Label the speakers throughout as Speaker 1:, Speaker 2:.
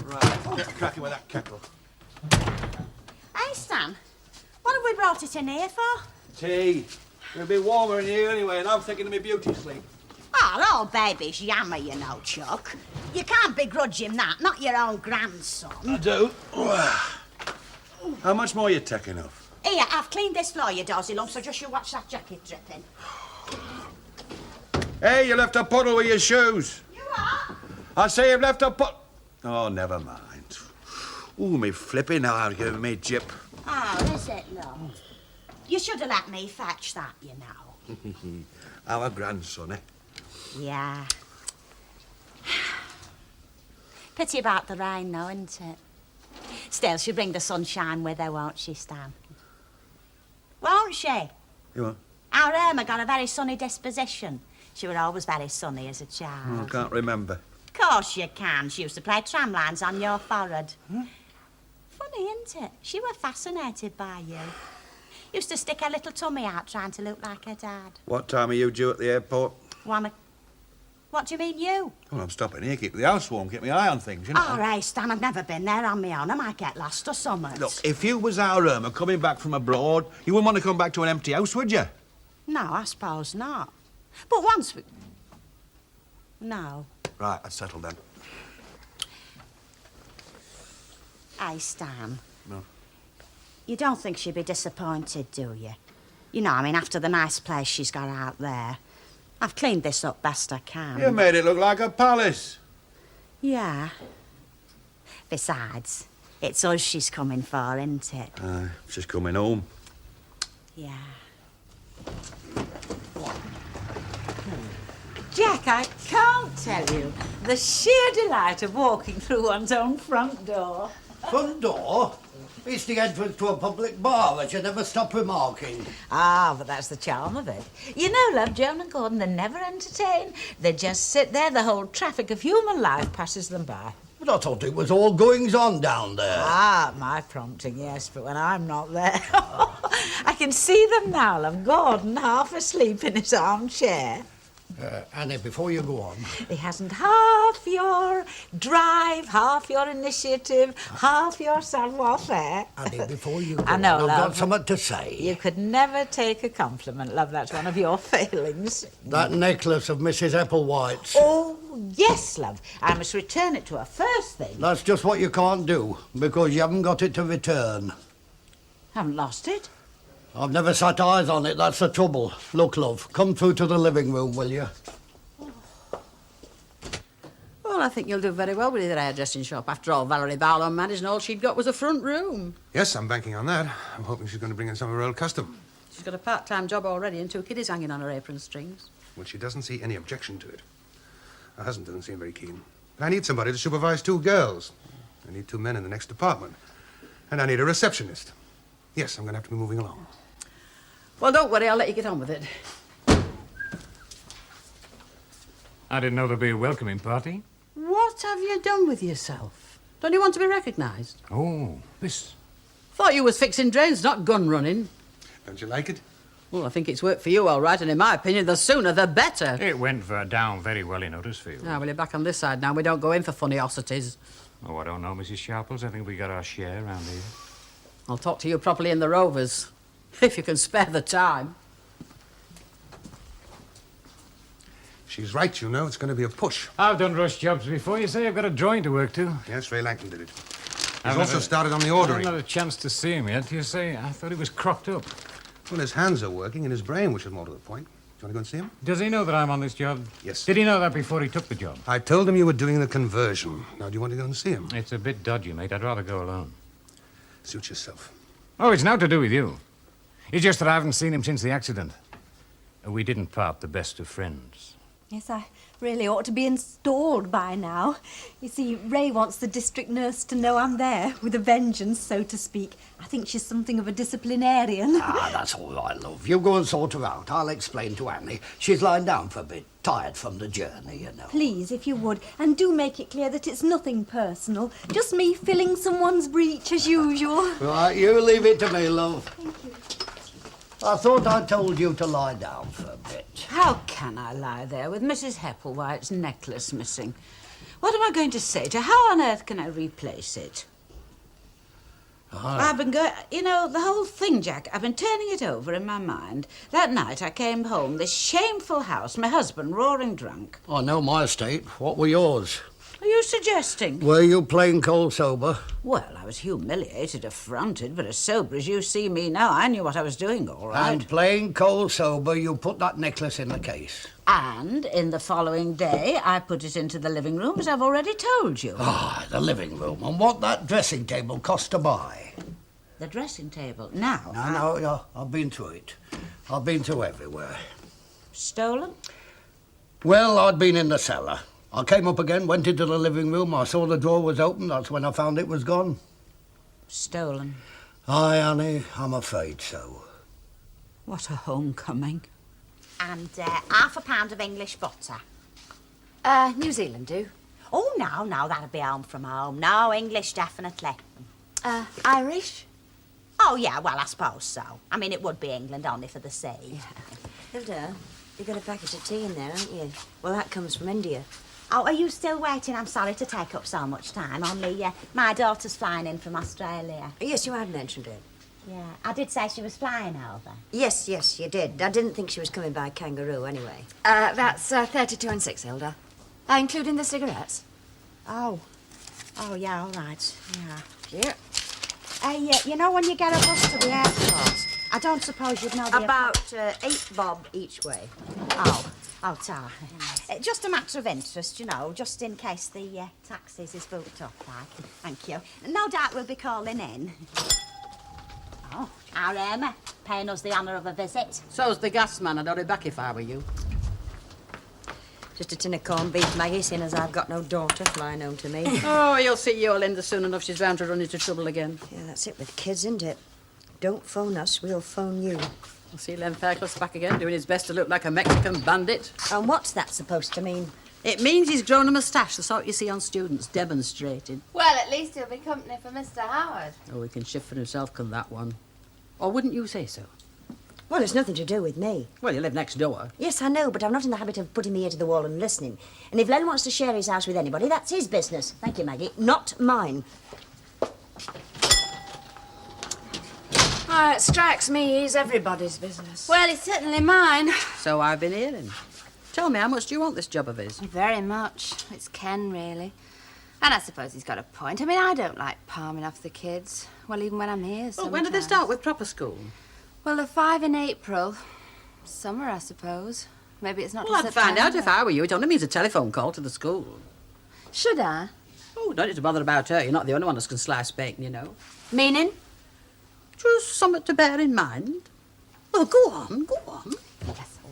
Speaker 1: Right, get cracking with that kettle.
Speaker 2: Hey, Stan, what have we brought it in here for?
Speaker 1: Tea. It'll be warmer in here anyway, and I'm thinking of my beauty sleep.
Speaker 2: Oh, old baby's yammer, you know, Chuck. You can't begrudge him that, not your own grandson.
Speaker 1: I do. How much more are you taking off?
Speaker 2: Here, I've cleaned this floor, you dozy lump, so just you watch that jacket dripping.
Speaker 1: Hey, you left a puddle with your shoes.
Speaker 2: You what?
Speaker 1: I say you've left a Oh, never mind. Ooh, me flipping hard giving me jip.
Speaker 2: Oh, is it, love? You should have let me fetch that, you know.
Speaker 1: Our grandson, eh?
Speaker 2: Yeah. Pity about the rain, though, isn't it? Still, she'll bring the sunshine with her, won't she, Stan? Won't she?
Speaker 1: You what?
Speaker 2: Our Irma got a very sunny disposition. She were always very sunny as a child.
Speaker 1: I can't remember.
Speaker 2: Of course you can. She used to play tramlines on your forehead. Funny, isn't it? She were fascinated by you. Used to stick her little tummy out trying to look like her dad.
Speaker 1: What time are you due at the airport?
Speaker 2: What do you mean, you?
Speaker 1: Well, I'm stopping here, keep the house warm, keep my eye on things, you know.
Speaker 2: All right, Stan, I've never been there on my own. I might get lost or something.
Speaker 1: Look, if you was our Irma coming back from abroad, you wouldn't want to come back to an empty house, would you?
Speaker 2: No, I suppose not. But once we... No.
Speaker 1: Right, that's settled then.
Speaker 2: Hey, Stan.
Speaker 1: No.
Speaker 2: You don't think she'd be disappointed, do you? You know, I mean, after the nice place she's got out there. I've cleaned this up best I can.
Speaker 1: You made it look like a palace.
Speaker 2: Yeah. Besides, it's us she's coming for, isn't it?
Speaker 1: She's coming home.
Speaker 2: Yeah. Jack, I can't tell you the sheer delight of walking through one's own front door.
Speaker 3: Front door? It's the entrance to a public bar, which I never stop remarking.
Speaker 4: Ah, but that's the charm of it. You know, love, Joan and Gordon, they never entertain. They just sit there, the whole traffic of human life passes them by.
Speaker 3: But I thought it was all goings-on down there.
Speaker 4: Ah, my prompting, yes, but when I'm not there... I can see them now, love. Gordon half asleep in his armchair.
Speaker 3: Annie, before you go on...
Speaker 4: He hasn't half your drive, half your initiative, half your savoir-faire.
Speaker 3: Annie, before you go
Speaker 4: I know,
Speaker 3: on, I've
Speaker 4: love.
Speaker 3: got something to say.
Speaker 4: You could never take a compliment, love. That's one of your failings.
Speaker 3: That necklace of Mrs. Applewhite's.
Speaker 4: Oh, yes, love. I must return it to her first thing.
Speaker 3: That's just what you can't do, because you haven't got it to return.
Speaker 4: Haven't lost it?
Speaker 3: I've never sat eyes on it, that's the trouble. Look, love, come through to the living room, will you?
Speaker 5: Well, I think you'll do very well with your hairdressing shop. After all, Valerie Barlow managed and all she'd got was a front room.
Speaker 6: Yes, I'm banking on that. I'm hoping she's going to bring in some of her old custom.
Speaker 5: She's got a part-time job already and 2 kiddies hanging on her apron strings.
Speaker 6: Well, she doesn't see any objection to it. Her husband doesn't seem very keen. I need somebody to supervise 2 girls. I need 2 men in the next department. And I need a receptionist. Yes, I'm going to have to be moving along.
Speaker 5: Well, don't worry, I'll let you get on with it.
Speaker 7: I didn't know there'd be a welcoming party.
Speaker 5: What have you done with yourself? Don't you want to be recognised?
Speaker 7: Oh, this.
Speaker 5: Thought you was fixing drains, not gun running.
Speaker 6: Don't you like it?
Speaker 5: Well, I think it's worked for you all right, and in my opinion, the sooner the better.
Speaker 7: It went down very well in Huddersfield.
Speaker 5: Ah, well, you're back on this side now. We don't go in for funniosities.
Speaker 7: Oh, I don't know, Mrs. Sharples. I think we got our share round here.
Speaker 5: I'll talk to you properly in the Rovers, if you can spare the time.
Speaker 6: She's right, you know. It's going to be a push.
Speaker 7: I've done rush jobs before. You say I've got a drawing to work to.
Speaker 6: Yes, Ray Langton did it.
Speaker 7: I've
Speaker 6: He's also
Speaker 7: never-
Speaker 6: started on the
Speaker 7: I've
Speaker 6: ordering.
Speaker 7: not had a chance to see him yet. You say I thought he was crocked up.
Speaker 6: Well, his hands are working and his brain, which is more to the point. Do you want to go and see him?
Speaker 7: Does he know that I'm on this job?
Speaker 6: Yes.
Speaker 7: Did he know that before he took the job?
Speaker 6: I told him you were doing the conversion. Now, do you want to go and see him?
Speaker 7: It's a bit dodgy, mate. I'd rather go alone.
Speaker 6: Suit yourself.
Speaker 7: Oh, it's not to do with you. It's just that I haven't seen him since the accident. We didn't part the best of friends.
Speaker 8: Yes, I really ought to be installed by now. You see, Ray wants the district nurse to know I'm there, with a vengeance, so to speak. I think she's something of a disciplinarian.
Speaker 3: Ah, that's all right, love. You go and sort her out. I'll explain to Annie. She's lying down for a bit, tired from the journey, you know.
Speaker 8: Please, if you would, and do make it clear that it's nothing personal. Just me filling someone's breach as usual.
Speaker 3: Right, you leave it to me, love.
Speaker 8: Thank you.
Speaker 3: I thought I told you to lie down for a bit.
Speaker 4: How can I lie there with Mrs. Hepplewhite's necklace missing? What am I going to say to her? How on earth can I replace it? I've been going... You know, the whole thing, Jack, I've been turning it over in my mind. That night I came home, this shameful house, my husband roaring drunk.
Speaker 3: I know my estate. What were yours?
Speaker 4: Are you suggesting?
Speaker 3: Were you plain cold sober?
Speaker 4: Well, I was humiliated, affronted, but as sober as you see me now, I knew what I was doing, all right.
Speaker 3: And plain cold sober, you put that necklace in the case.
Speaker 4: And in the following day, I put it into the living room, as I've already told you.
Speaker 3: Ah, the living room. And what that dressing table cost to buy.
Speaker 4: The dressing table. Now...
Speaker 3: No, I've been through it. I've been through everywhere.
Speaker 4: Stolen?
Speaker 3: Well, I'd been in the cellar. I came up again, went into the living room. I saw the drawer was open. That's when I found it was gone.
Speaker 4: Stolen.
Speaker 3: Aye, Annie, I'm afraid so.
Speaker 4: What a homecoming.
Speaker 2: And half a pound of English butter.
Speaker 8: New Zealand, do?
Speaker 2: Oh, no, that'd be home from home. No, English, definitely.
Speaker 8: Irish?
Speaker 2: Oh, yeah, well, I suppose so. I mean, it would be England only for the sea.
Speaker 9: Hilda, you've got a packet of tea in there, haven't you? Well, that comes from India.
Speaker 2: Oh, are you still waiting? I'm sorry to take up so much time. Only, my daughter's flying in from Australia.
Speaker 9: Yes, you had mentioned it.
Speaker 2: Yeah, I did say she was flying over.
Speaker 9: Yes, you did. I didn't think she was coming by kangaroo anyway.
Speaker 8: That's 32 and 6, Hilda. Including the cigarettes.
Speaker 2: Oh, yeah, all right, yeah.
Speaker 9: Yeah.
Speaker 2: Hey, you know when you get a bus to the airport, I don't suppose you'd know the...
Speaker 9: About 8 bob each way.
Speaker 2: Oh, tar. Just a matter of interest, you know, just in case the taxis is booked up, like. Thank you. No doubt we'll be calling in. Oh, our Irma, paying us the honour of a visit.
Speaker 5: So's the gas man. I'd order back if I were you.
Speaker 9: Just a tin of corned beef, Maggie, seeing as I've got no daughter flying home to me.
Speaker 5: Oh, you'll see your Linda soon enough. She's bound to run into trouble again.
Speaker 9: Yeah, that's it with kids, isn't it? Don't phone us, we'll phone you.
Speaker 5: I'll see Len Fairclough's back again, doing his best to look like a Mexican bandit.
Speaker 9: And what's that supposed to mean?
Speaker 5: It means he's grown a moustache, the sort you see on students, demonstrated.
Speaker 8: Well, at least he'll be company for Mr. Howard.
Speaker 5: Oh, he can shift for himself, can that one. Or wouldn't you say so?
Speaker 9: Well, it's nothing to do with me.
Speaker 5: Well, you live next door.
Speaker 9: Yes, I know, but I'm not in the habit of putting my ear to the wall and listening. And if Len wants to share his house with anybody, that's his business. Thank you, Maggie. Not mine.
Speaker 8: It strikes me he's everybody's business. Well, it's certainly mine.
Speaker 5: So I've been hearing. Tell me, how much do you want this job of his?
Speaker 8: Very much. It's Ken, really. And I suppose he's got a point. I mean, I don't like palming off the kids. Well, even when I'm here,
Speaker 5: Well, when do they start with proper school?
Speaker 8: Well, they're 5 in April. Summer, I suppose. Maybe it's not
Speaker 5: Well,
Speaker 8: till
Speaker 5: I'd find out if
Speaker 8: September.
Speaker 5: I were you. It only means a telephone call to the school.
Speaker 8: Should I?
Speaker 5: Oh, don't need to bother about her. You're not the only one that can slice bacon, you know.
Speaker 8: Meaning?
Speaker 5: Just something to bear in mind. Well, go on.
Speaker 8: Yes, I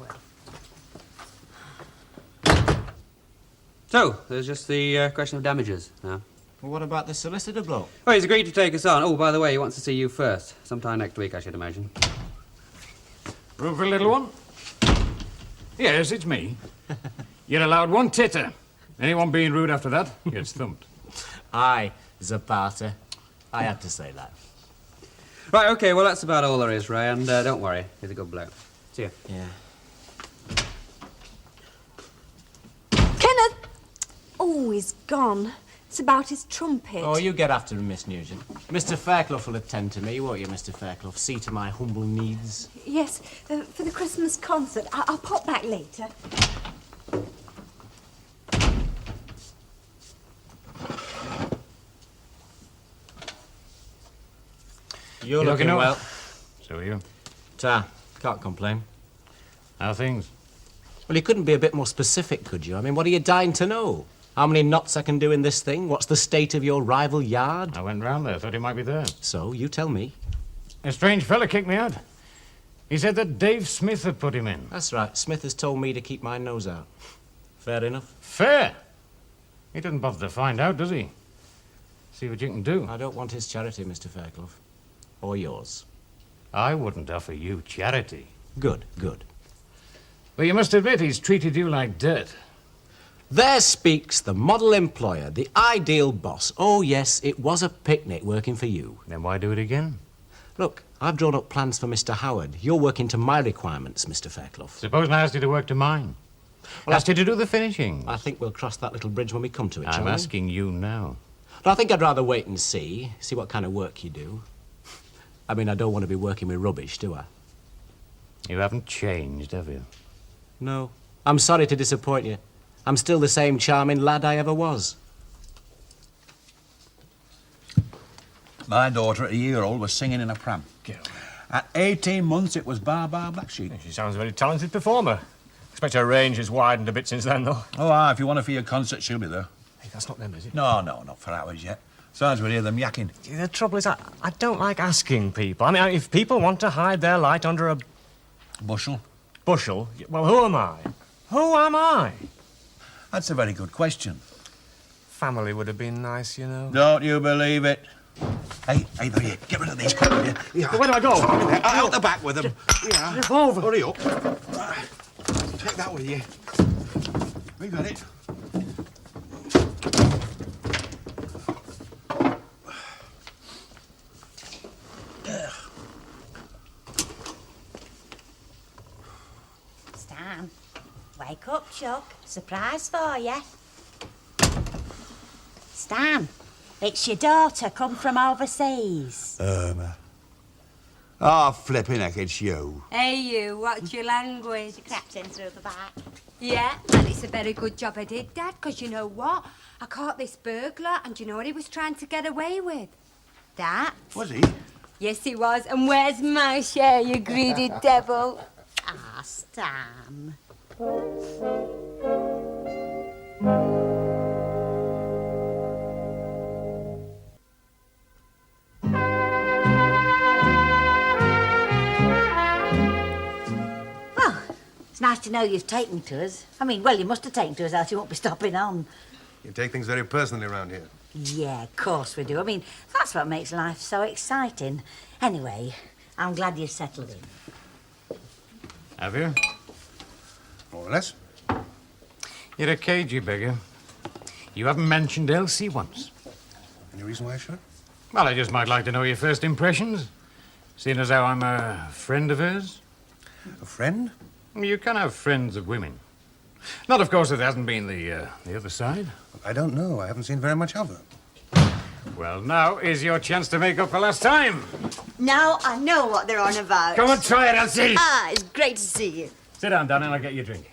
Speaker 8: will.
Speaker 10: So, there's just the question of damages now.
Speaker 11: Well, what about the solicitor bloke?
Speaker 10: Well, he's agreed to take us on. Oh, by the way, he wants to see you first. Sometime next week, I should imagine.
Speaker 7: Room for a little one? Yes, it's me. You're allowed one titter. Anyone being rude after that gets thumped.
Speaker 11: Aye, Zapata. I had to say that.
Speaker 10: Right, OK, well, that's about all there is, Ray, and don't worry, he's a good bloke. See you.
Speaker 11: Yeah.
Speaker 8: Kenneth! Oh, he's gone. It's about his trumpet.
Speaker 11: Oh, you get after him, Miss Nugent. Mr. Fairclough will attend to me, won't you, Mr. Fairclough? See to my humble needs.
Speaker 8: Yes, for the Christmas concert. I'll pop back later.
Speaker 11: You're looking
Speaker 7: up?
Speaker 11: well.
Speaker 7: So are you.
Speaker 11: Can't complain.
Speaker 7: How are things?
Speaker 11: Well, you couldn't be a bit more specific, could you? I mean, what are you dying to know? How many knots I can do in this thing? What's the state of your rival yard?
Speaker 7: I went round there, thought he might be there.
Speaker 11: So, you tell me.
Speaker 7: A strange fella kicked me out. He said that Dave Smith had put him in.
Speaker 11: That's right. Smith has told me to keep my nose out. Fair enough.
Speaker 7: Fair? He doesn't bother to find out, does he? See what you can do.
Speaker 11: I don't want his charity, Mr. Fairclough. Or yours.
Speaker 7: I wouldn't offer you charity.
Speaker 11: Good.
Speaker 7: But you must admit he's treated you like dirt.
Speaker 11: There speaks the model employer, the ideal boss. Oh, yes, it was a picnic working for you.
Speaker 7: Then why do it again?
Speaker 11: Look, I've drawn up plans for Mr. Howard. You're working to my requirements, Mr. Fairclough.
Speaker 7: Suppose I asked you to work to mine. Well, asked you to do the finishing.
Speaker 11: I think we'll cross that little bridge when we come to it, shall
Speaker 7: I'm
Speaker 11: we?
Speaker 7: asking you now.
Speaker 11: But I think I'd rather wait and see what kind of work you do. I mean, I don't want to be working with rubbish, do I?
Speaker 7: You haven't changed, have you?
Speaker 11: No. I'm sorry to disappoint you. I'm still the same charming lad I ever was.
Speaker 1: My daughter, at a year old, was singing in a pram. At 18 months, it was Bar Bar Black Sheep.
Speaker 12: She sounds a very talented performer. Expect her range has widened a bit since then, though.
Speaker 1: Oh, if you want her for your concert, she'll be there.
Speaker 12: Hey, that's not them, is it?
Speaker 1: No, not for hours yet. Besides, we'll hear them yakking.
Speaker 12: The trouble is, I don't like asking people. I mean, if people want to hide their light under a...
Speaker 1: Bushel?
Speaker 12: Bushel? Well, who am I? Who am I?
Speaker 1: That's a very good question.
Speaker 12: Family would have been nice, you know.
Speaker 1: Don't you believe it? Hey, there you. Get rid of these quick, will you? Yeah.
Speaker 12: Where do I go?
Speaker 1: Out the back with them. Yeah.
Speaker 12: Revolver.
Speaker 1: Hurry up. Take that with you. We got it.
Speaker 2: Stan, wake up, Chuck. Surprise for you. Stan, it's your daughter come from overseas.
Speaker 1: Irma. Oh, flipping heck, it's you.
Speaker 8: Hey, you, what's your language?
Speaker 2: She crept in through the back.
Speaker 8: Yeah, and it's a very good job I did, Dad, because you know what? I caught this burglar, and you know what he was trying to get away with? That.
Speaker 1: Was he?
Speaker 8: Yes, he was. And where's my share, you greedy devil?
Speaker 2: Ah, Stan.
Speaker 9: It's nice to know you've taken to us. I mean, well, you must have taken to us, else you won't be stopping on.
Speaker 6: You take things very personally around here.
Speaker 9: Yeah, of course we do. I mean, that's what makes life so exciting. Anyway, I'm glad you've settled in.
Speaker 7: Have you?
Speaker 6: More or less.
Speaker 7: You're a cagey beggar. You haven't mentioned Elsie once.
Speaker 6: Any reason why I should?
Speaker 7: Well, I just might like to know your first impressions, seeing as how I'm a friend of hers.
Speaker 6: A friend?
Speaker 7: You can have friends of women. Not, of course, that hasn't been the other side.
Speaker 6: I don't know. I haven't seen very much of her.
Speaker 7: Well, now is your chance to make up for last time.
Speaker 2: Now I know what they're on about.
Speaker 7: Come and try it, Elsie.
Speaker 2: Ah, it's great to see you.
Speaker 7: Sit down, Darren, and I'll get you a drink.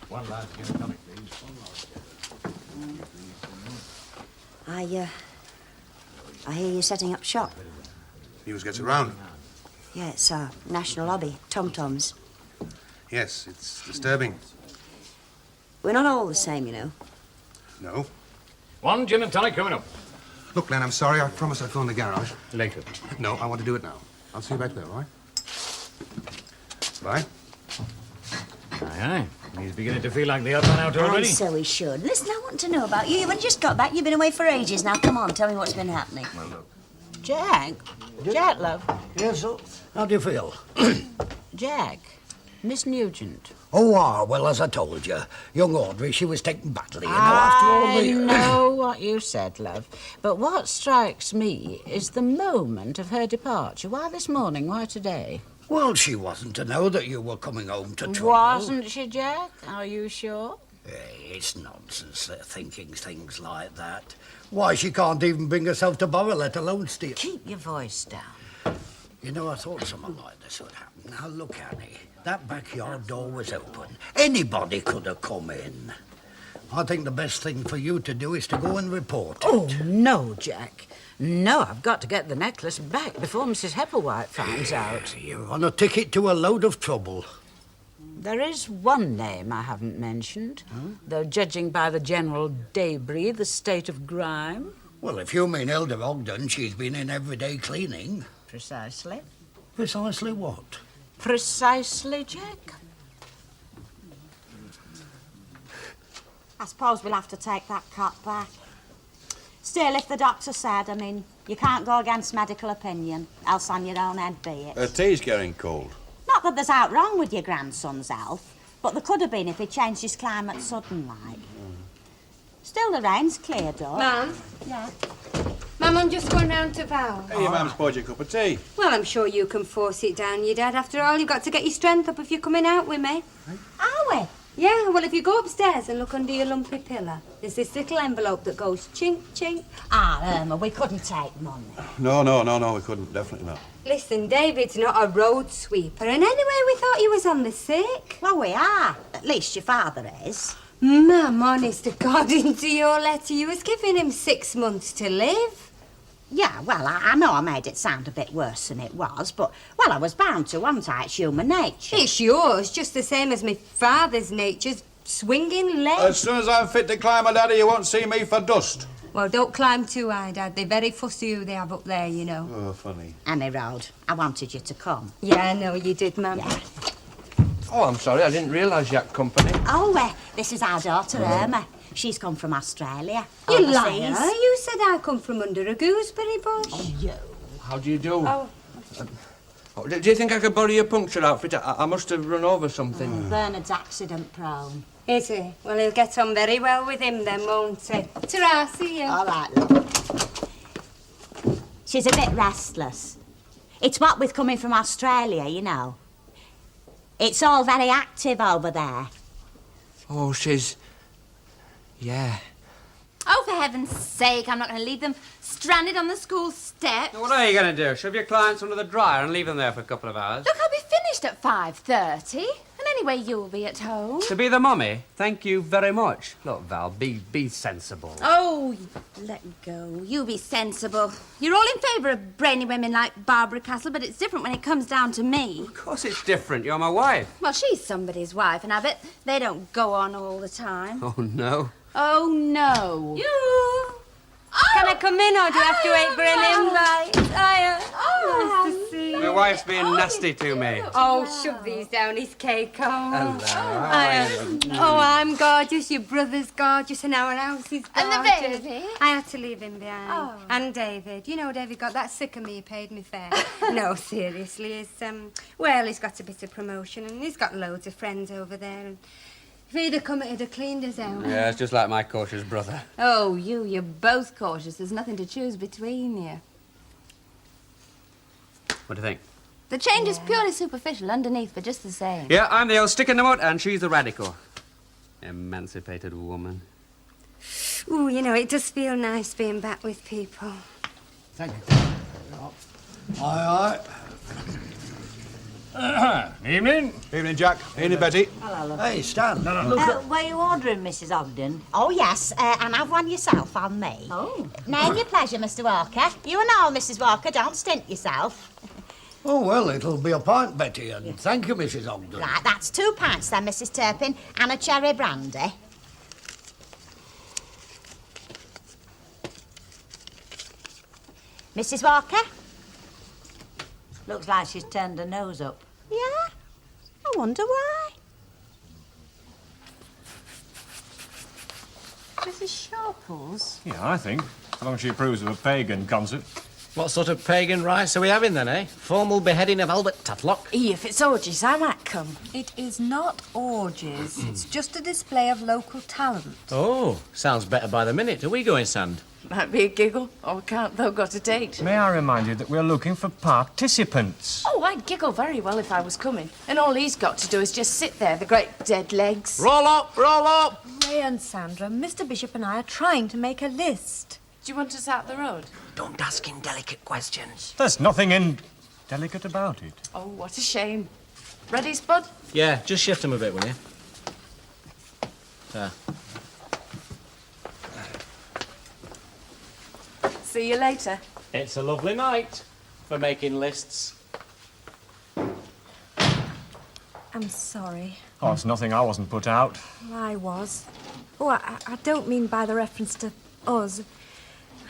Speaker 7: One last gin and tonic, please.
Speaker 9: I hear you're setting up shop.
Speaker 6: News gets around.
Speaker 9: Yeah, it's a national hobby, tom-toms.
Speaker 6: Yes, it's disturbing.
Speaker 9: We're not all the same, you know.
Speaker 6: No.
Speaker 7: One gin and tonic coming up.
Speaker 6: Look, Len, I'm sorry. I promised I'd phone the garage.
Speaker 7: Later.
Speaker 6: No, I want to do it now. I'll see you back there, all right? Bye.
Speaker 7: Aye. He's beginning to feel like the odd man out already.
Speaker 9: And so he should. Listen, I want to know about you. You've only just got back. You've been away for ages. Now, come on, tell me what's been happening.
Speaker 7: Well, look.
Speaker 4: Jack? Jack, love.
Speaker 3: Yes, sir. How do you feel?
Speaker 4: Jack, Miss Nugent.
Speaker 3: Oh, well, as I told you, young Audrey, she was taken badly, you know, after all the...
Speaker 4: I know what you said, love. But what strikes me is the moment of her departure. Why this morning? Why today?
Speaker 3: Well, she wasn't to know that you were coming home to trouble.
Speaker 4: Wasn't she, Jack? Are you sure?
Speaker 3: Hey, it's nonsense, thinking things like that. Why, she can't even bring herself to borrow, let alone steal.
Speaker 4: Keep your voice down.
Speaker 3: You know, I thought something like this would happen. Now, look, Annie, that backyard door was open. Anybody could have come in. I think the best thing for you to do is to go and report it.
Speaker 4: Oh, no, Jack. No, I've got to get the necklace back before Mrs. Hepplewhite finds out.
Speaker 3: You're on a ticket to a load of trouble.
Speaker 4: There is one name I haven't mentioned, though judging by the general debris, the state of grime.
Speaker 3: Well, if you mean Hilda Ogden, she's been in everyday cleaning.
Speaker 4: Precisely.
Speaker 3: Precisely what?
Speaker 4: Precisely, Jack.
Speaker 2: I suppose we'll have to take that cut back. Still, if the doctor said, I mean, you can't go against medical opinion, else on your own head be it.
Speaker 1: Her tea's getting cold.
Speaker 2: Not that there's out wrong with your grandson's health, but there could have been if he changed his climate sudden like. Still, the rain's cleared up.
Speaker 8: Mum?
Speaker 2: Yeah.
Speaker 8: Mum,
Speaker 13: Mum, I'm just going round to Val.
Speaker 1: Hey, your mum's poured you a cup of tea.
Speaker 13: Well, I'm sure you can force it down your dad. After all, you've got to get your strength up if you're coming out with me.
Speaker 2: Are we?
Speaker 13: Yeah, well, if you go upstairs and look under your lumpy pillow, there's this little envelope that goes chink, chink.
Speaker 2: Ah, Irma, we couldn't take money.
Speaker 1: No, we couldn't. Definitely not.
Speaker 13: Listen, David's not a road sweeper, and anyway, we thought you was on the sick.
Speaker 2: Well, we are. At least your father is.
Speaker 13: Mum, honest to God, into your letter, you was giving him 6 months to live.
Speaker 2: Yeah, well, I know I made it sound a bit worse than it was, but, well, I was bound to, wasn't I? It's human nature.
Speaker 13: It's yours, just the same as my father's nature's swinging legs.
Speaker 1: As soon as I'm fit to climb a ladder, you won't see me for dust.
Speaker 13: Well, don't climb too high, Dad. They're very fussy who they have up there, you know.
Speaker 1: Oh, funny.
Speaker 2: Any road, I wanted you to come.
Speaker 13: Yeah, I know you did, Mum.
Speaker 2: Yeah.
Speaker 10: Oh, I'm sorry, I didn't realise you had company.
Speaker 2: Oh, this is our daughter, Irma. She's come from Australia.
Speaker 13: You
Speaker 2: overseas.
Speaker 13: liar. You said I come from under a gooseberry bush.
Speaker 2: Oh, you.
Speaker 10: How do you do?
Speaker 13: Oh.
Speaker 10: Do you think I could borrow your puncture outfit? I must have run over something.
Speaker 2: Bernard's accident prone.
Speaker 13: Is he? Well, he'll get on very well with him then, won't he? Ta-ra, see you.
Speaker 2: All right, love. She's a bit restless. It's what with coming from Australia, you know. It's all very active over there.
Speaker 10: Oh, she's... Yeah.
Speaker 14: Oh, for heaven's sake, I'm not going to leave them stranded on the school steps.
Speaker 10: What are you going to do? Shove your clients under the dryer and leave them there for a couple of hours?
Speaker 14: Look, I'll be finished at 5:30. And anyway, you'll be at home.
Speaker 10: To be the mummy? Thank you very much. Look, Val, be sensible.
Speaker 14: Oh, let go. You be sensible. You're all in favour of brainy women like Barbara Castle, but it's different when it comes down to me.
Speaker 10: Of course it's different. You're my wife.
Speaker 14: Well, she's somebody's wife, and I bet they don't go on all the time.
Speaker 10: Oh, no.
Speaker 14: Oh, no.
Speaker 13: You! Can I come in, or do you have to wait for an invite? Nice to see you.
Speaker 10: My wife's being nasty to me.
Speaker 13: Oh, shove these down his cake.
Speaker 10: Hello.
Speaker 13: Oh, I'm gorgeous. Your brother's gorgeous, and our house is gorgeous.
Speaker 14: And the baby?
Speaker 13: I had to leave him behind.
Speaker 14: Oh.
Speaker 13: And David. You know, David got that sick of me. He paid me fair. No, seriously, well, he's got a bit of promotion, and he's got loads of friends over there. And if he'd have come, it'd have cleaned us out.
Speaker 10: Yeah, it's just like my cautious brother.
Speaker 14: Oh, you're both cautious. There's nothing to choose between you.
Speaker 10: What do you think?
Speaker 14: The change is purely superficial underneath, but just the same.
Speaker 10: Yeah, I'm the old stick in the mud, and she's the radical. Emancipated woman.
Speaker 13: Ooh, you know, it does feel nice being back with people.
Speaker 3: Thank you. Aye,
Speaker 7: Evening.
Speaker 1: Evening, Jack. Evening, Betty.
Speaker 2: Hello, love.
Speaker 3: Hey, Stan.
Speaker 4: Were you ordering, Mrs. Ogden?
Speaker 2: Oh, yes, and have one yourself on me.
Speaker 4: Oh.
Speaker 2: Name your pleasure, Mr. Walker. You and all, Mrs. Walker, don't stint yourself.
Speaker 3: Oh, well, it'll be a pint, Betty, and thank you, Mrs. Ogden.
Speaker 2: Right, that's 2 pints then, Mrs. Turpin, and a cherry brandy. Mrs. Walker?
Speaker 4: Looks like she's turned her nose up.
Speaker 2: Yeah? I wonder why.
Speaker 14: Mrs. Sharples?
Speaker 12: Yeah, I think. As long as she approves of a pagan concert.
Speaker 11: What sort of pagan rites are we having then, eh? Formal beheading of Albert Tatlock?
Speaker 4: If it's orgies, I might come.
Speaker 8: It is not orgies. It's just a display of local talent.
Speaker 11: Oh, sounds better by the minute. Are we going, Sand?
Speaker 4: Might be a giggle. Or can't, though, got a date.
Speaker 12: May I remind you that we're looking for participants?
Speaker 4: Oh, I'd giggle very well if I was coming. And all he's got to do is just sit there, the great dead legs.
Speaker 11: Roll up, roll up!
Speaker 8: Ray and Sandra, Mr. Bishop and I are trying to make a list.
Speaker 4: Do you want us out the road?
Speaker 10: Don't ask indelicate questions.
Speaker 12: There's nothing delicate about it.
Speaker 4: Oh, what a shame. Ready, Spud?
Speaker 11: Yeah, just shift him a bit, will you? There.
Speaker 4: See you later.
Speaker 11: It's a lovely night for making lists.
Speaker 8: I'm sorry.
Speaker 12: Oh, it's nothing I wasn't put out.
Speaker 8: Well, I was. Oh, I don't mean by the reference to us.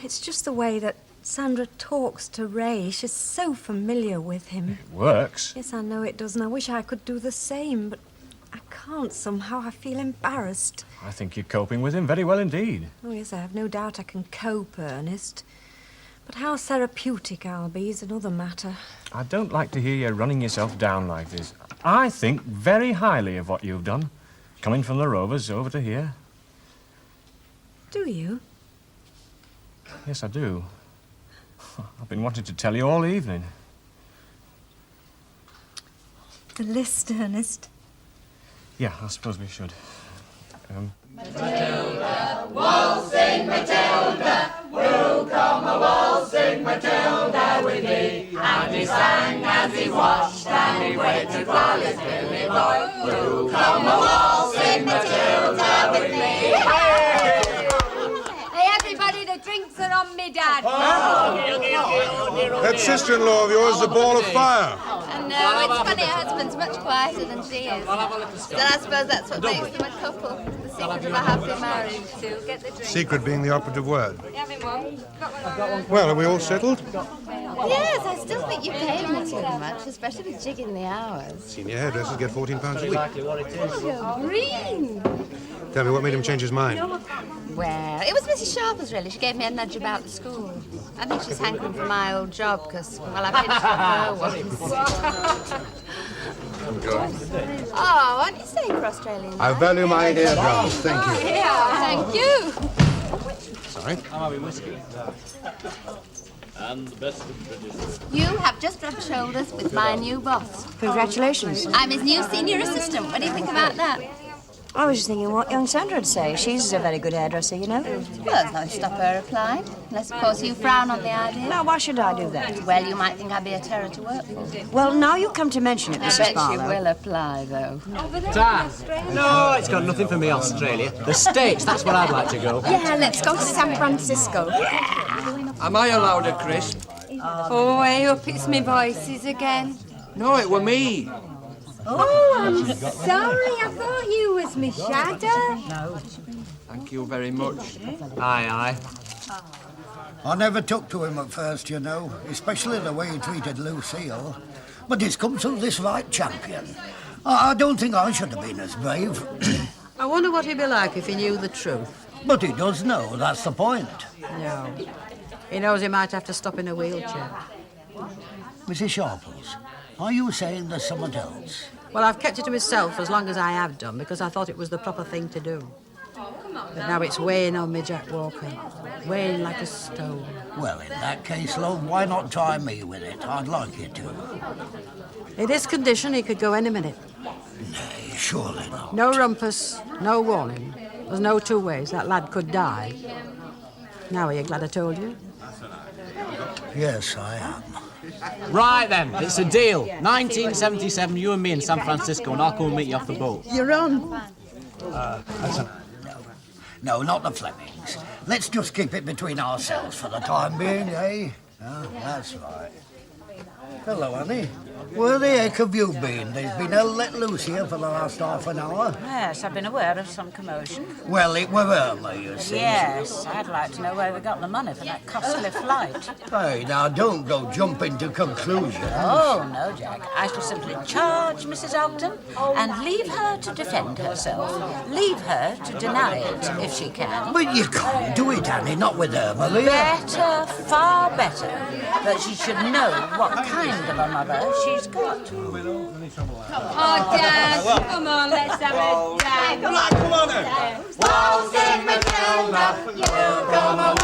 Speaker 8: It's just the way that Sandra talks to Ray. She's so familiar with him.
Speaker 12: It works.
Speaker 8: Yes, I know it does, and I wish I could do the same, but I can't somehow. I feel embarrassed.
Speaker 12: I think you're coping with him very well indeed.
Speaker 8: Oh, yes, I have no doubt I can cope, Ernest. But how therapeutic I'll be is another matter.
Speaker 12: I don't like to hear you running yourself down like this. I think very highly of what you've done, coming from the Rovers over to here.
Speaker 8: Do you?
Speaker 12: Yes, I do. I've been wanting to tell you all evening.
Speaker 8: The list, Ernest.
Speaker 12: Yeah, I suppose we should.
Speaker 15: Matilda, waltzing Matilda, will come a waltzing Matilda with me. And he sang as he watched and he waited while his Billy boy will come a waltzing Matilda with me.
Speaker 13: Hey, everybody, the drinks are on me, Dad.
Speaker 6: That sister-in-law of yours is a ball of fire.
Speaker 14: I know, it's funny, her husband's much quieter than she is. Then I suppose that's what makes them a couple. The secret of a happy marriage, to get the drink.
Speaker 6: Secret being the operative word.
Speaker 13: You having one? Got one.
Speaker 6: Well, are we all settled?
Speaker 14: Yes, I still think you paid me too much, especially with jigging the hours.
Speaker 6: Senior hairdressers get £14 a week.
Speaker 14: Oh, you're green.
Speaker 6: Tell me, what made him change his mind?
Speaker 14: Well, it was Mrs. Sharples, really. She gave me a nudge about the school. I think she's hankering for my old job, because, well, I pitched for her once. Oh, aren't you staying for Australia now?
Speaker 6: I value my eardrums, thank you.
Speaker 14: Yeah, thank you.
Speaker 6: Sorry?
Speaker 11: I'm having whiskey.
Speaker 15: And the best of tradition.
Speaker 14: You have just rubbed shoulders with my new boss.
Speaker 2: Congratulations.
Speaker 14: I'm his new senior assistant. What do you think about that?
Speaker 2: I was just thinking what young Sandra would say. She's a very good hairdresser, you know.
Speaker 14: Well, there's no stop her applying. Unless, of course, you frown on the idea.
Speaker 2: Now, why should I do that?
Speaker 14: Well, you might think I'd be a terror to work for.
Speaker 2: Well, now you come to mention it,
Speaker 14: I
Speaker 2: Mrs.
Speaker 14: bet she
Speaker 2: Barlow.
Speaker 14: will apply, though.
Speaker 11: Dad! No, it's got nothing for me, Australia. The States, that's where I'd like to go.
Speaker 14: Yeah, let's go to San Francisco.
Speaker 16: Am I allowed a crisp?
Speaker 13: Oh, hey, up it's me voices again.
Speaker 16: No, it were me.
Speaker 13: Oh, I'm sorry. I thought you was me shadow.
Speaker 16: Thank you very much.
Speaker 11: Aye, aye.
Speaker 3: I never took to him at first, you know, especially the way he treated Lucille. But he's come through this right champion. I don't think I should have been as brave.
Speaker 5: I wonder what he'd be like if he knew the truth.
Speaker 3: But he does know, that's the point.
Speaker 5: No. He knows he might have to stop in a wheelchair.
Speaker 3: Mrs. Sharples, are you saying there's someone else?
Speaker 5: Well, I've kept it to myself as long as I have done because I thought it was the proper thing to do. But now it's weighing on me, Jack Walker. Weighing like a stone.
Speaker 3: Well, in that case, love, why not try me with it? I'd like you to.
Speaker 5: In this condition, he could go any minute.
Speaker 3: Nay, surely not.
Speaker 5: No rumpus, no warning. There's no two ways. That lad could die. Now are you glad I told you?
Speaker 3: Yes, I am.
Speaker 11: Right then, it's a deal. 1977, you and me in San Francisco, and I'll come and meet you off the boat.
Speaker 5: You're on.
Speaker 3: No, not the Flemings. Let's just keep it between ourselves for the time being, eh? Oh, that's right. Hello, honey. Where the heck have you been? There's been hell let loose here for the last half an hour.
Speaker 4: Yes, I've been aware of some commotion.
Speaker 3: Well, it were Irma, you see.
Speaker 4: Yes, I'd like to know where we got the money for that costly flight.
Speaker 3: Hey, now, don't go jumping to conclusions.
Speaker 4: Oh, no, Jack. I shall simply charge Mrs. Ogden and leave her to defend herself. Leave her to deny it, if she can.
Speaker 3: But you can't do it, Annie, not with Irma, here.
Speaker 4: Better, far better, that she should know what kind of a mother she's got.
Speaker 13: Oh, Dad, come on, let's have a dance.
Speaker 15: Come on then. Waltzing Matilda, you come a